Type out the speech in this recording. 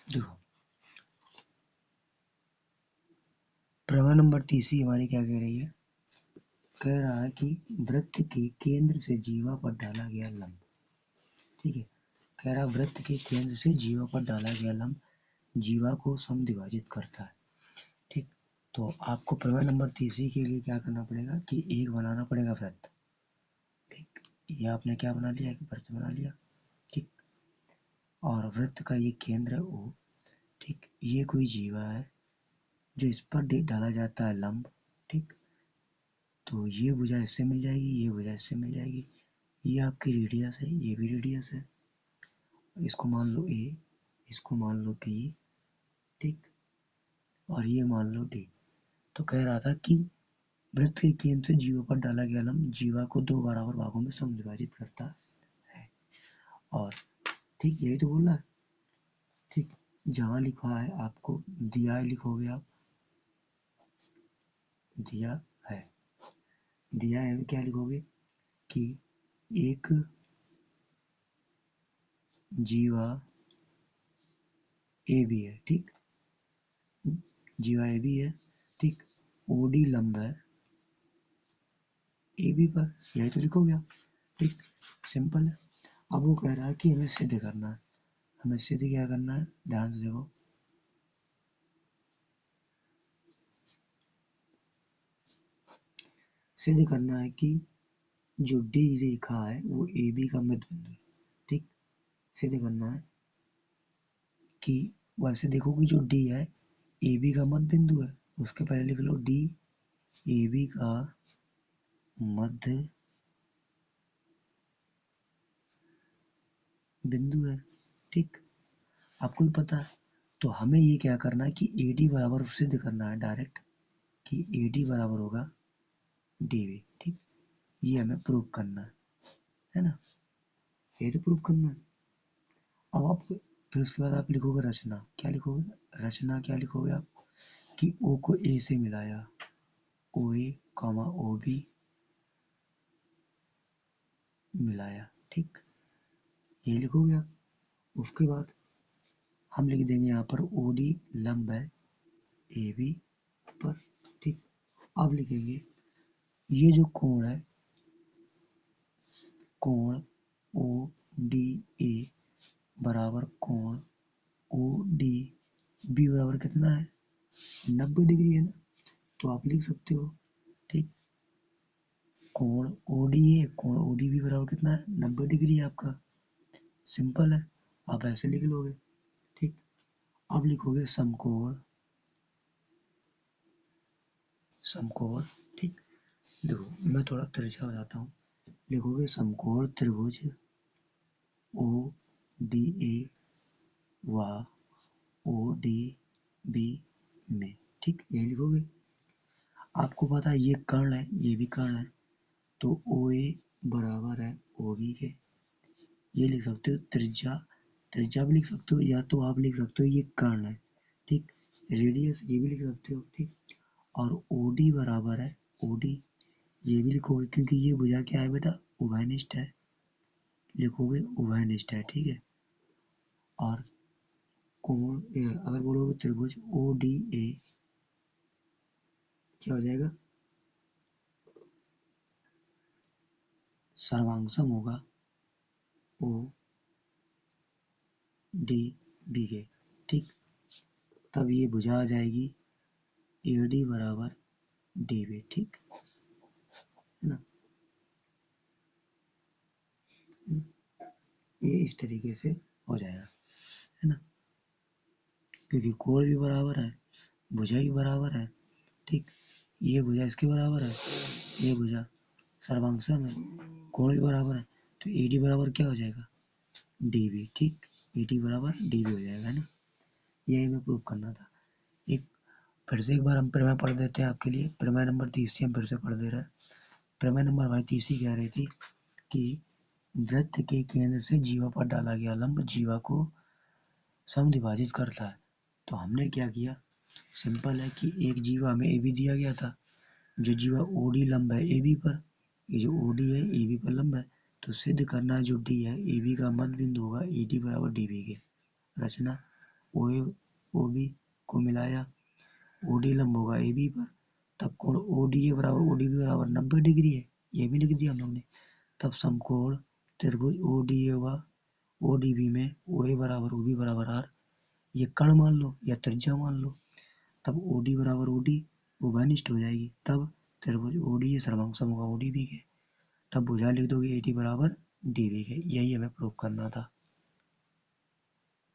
देखो प्रमेय नंबर तीसरी हमारी क्या कह रही है, कह रहा है कि वृत्त के केंद्र से जीवा पर डाला गया लंब, ठीक है, कह रहा वृत्त के केंद्र से जीवा पर डाला गया लंब जीवा को समद्विभाजित करता है, ठीक। तो आपको प्रमेय नंबर तीसरी के लिए क्या करना पड़ेगा कि एक बनाना पड़ेगा वृत्त, ठीक। ये आपने क्या बना लिया, एक वृत्त बना लिया, ठीक। और वृत्त का ये केंद्र है O, ठीक। ये कोई जीवा है जो इस पर डाला जाता है लंब, ठीक। तो ये भुजा इससे मिल जाएगी, ये भुजा इससे मिल जाएगी, ये आपकी रेडियस है, ये भी रेडियस है, इसको मान लो A, इसको मान लो B, ठीक। और ये मान लो D। तो कह रहा था कि वृत्त के केंद्र से जीवा पर डाला गया लंब जीवा को दो बराबर भागों में समद्विभाजित करता है, और ठीक यही तो बोल रहा है, ठीक। जहाँ लिखा है आपको दिया है, लिखोगे आप दिया है, दिया है क्या लिखोगे कि एक जीवा ए बी है, ठीक। जीवा ए बी है, ठीक। ओडी लंब है ए बी पर, यही तो लिखोगे आप, ठीक। सिंपल है। अब वो कह रहा है कि हमें सिद्ध करना है, हमें सिद्ध क्या करना है, ध्यान से देखो, सिद्ध करना है कि जो डी रेखा है वो ए बी का मध्य बिंदु है, ठीक। सिद्ध करना है कि वैसे देखो कि जो डी है ए बी का मध्य बिंदु है, उसके पहले लिख लो डी ए बी का मध्य बिंदु है, ठीक। आपको भी पता है, तो हमें ये क्या करना है कि ए डी बराबर सिद्ध करना है डायरेक्ट कि ए डी बराबर होगा डी बी, ठीक। ये हमें प्रूव करना है ना, ये तो प्रूव करना है। अब आप फिर उसके बाद आप लिखोगे रचना, क्या लिखोगे, रचना क्या लिखोगे आप कि ओ को ए से मिलाया, ओ ए कॉमा ओ बी मिलाया, ठीक। ये लिखोगे आप। उसके बाद हम लिख देंगे यहाँ पर ओ डी लंब है ए बी पर, ठीक। अब लिखेंगे ये जो कोण है, कोण ओ डी ए बराबर कोण ओ डी बी बराबर कितना है, 90 डिग्री है ना, तो आप लिख सकते हो, ठीक। कोण ओ डी ए कोण ओ डी बी बराबर कितना है, 90 डिग्री है आपका, सिंपल है, आप ऐसे लिख लोगे, ठीक। अब लिखोगे समकोण, समकोण, ठीक। देखो मैं थोड़ा तिरछा हो जाता हूँ, लिखोगे समकोण त्रिभुज ओ डी ए व ओ डी बी में, ठीक। यही लिखोगे। आपको पता है ये कर्ण है, ये भी कर्ण है, तो ओ ए बराबर है ओ बी के, ये लिख सकते हो त्रिज्या, त्रिज्या भी लिख सकते हो, या तो आप लिख सकते हो ये कर्ण है, ठीक। रेडियस ये भी लिख सकते हो, ठीक। और ओ डी बराबर है ओ डी, ये भी लिखोगे क्योंकि ये भुजा क्या है बेटा, उभयनिष्ठ है, लिखोगे उभयनिष्ठ है, ठीक है। और कोण अगर बोलोगे त्रिभुज ओ डी ए क्या हो जाएगा, सर्वांगसम होगा ओ डी बी के, ठीक। तब ये भुजा आ जाएगी ए डी बराबर डी बी, ठीक है ना। ये इस तरीके से हो जाएगा, है ना, क्योंकि कोण भी बराबर है, भुजा भी बराबर है, ठीक। ये भुजा इसके बराबर है, ये भुजा सर्वांगसम है, कोण भी बराबर है, तो ए डी बराबर क्या हो जाएगा, डी बी, ठीक। ए डी बराबर डी बी हो जाएगा ना, यही हमें प्रूव करना था। एक फिर से एक बार हम प्रमेय पढ़ देते हैं आपके लिए, प्रमेय नंबर तीसरी हम फिर से पढ़ दे रहे हैं। प्रमेय नंबर हमारी तीसरी कह रही थी कि वृत्त के केंद्र से जीवा पर डाला गया लंब जीवा को समद्विभाजित करता है। तो हमने क्या किया, सिंपल है कि एक जीवा हमें ए बी दिया गया था, जो जीवा ओ डी लंब है ए बी पर, ये जो ओ डी है ए बी पर लंब है, तो सिद्ध करना है जो डी है ए बी का मध्य बिंदु होगा ए डी बराबर डी बी के। रचना ओ ए ओ बी को मिलाया, ओ डी लंब होगा ए बी पर, तब कोण ओ डी ए बराबर ओ डी बी बराबर 90 डिग्री है, ये भी लिख दिया हम लोग ने। तब समकोण त्रिभुज ओ डी ए व ओ डी बी में ओ ए बराबर ओ बी बराबर आर, ये कर्ण मान लो या त्रिज्या मान लो। तब ओ डी बराबर ओ डी उभयनिष्ठ हो जाएगी, तब त्रिभुज ओ डी ए सर्वांग सम होगा ओ डी बी के, तब भुजा लिख दोगे ए डी बराबर डी बी के। यही हमें प्रूव करना था।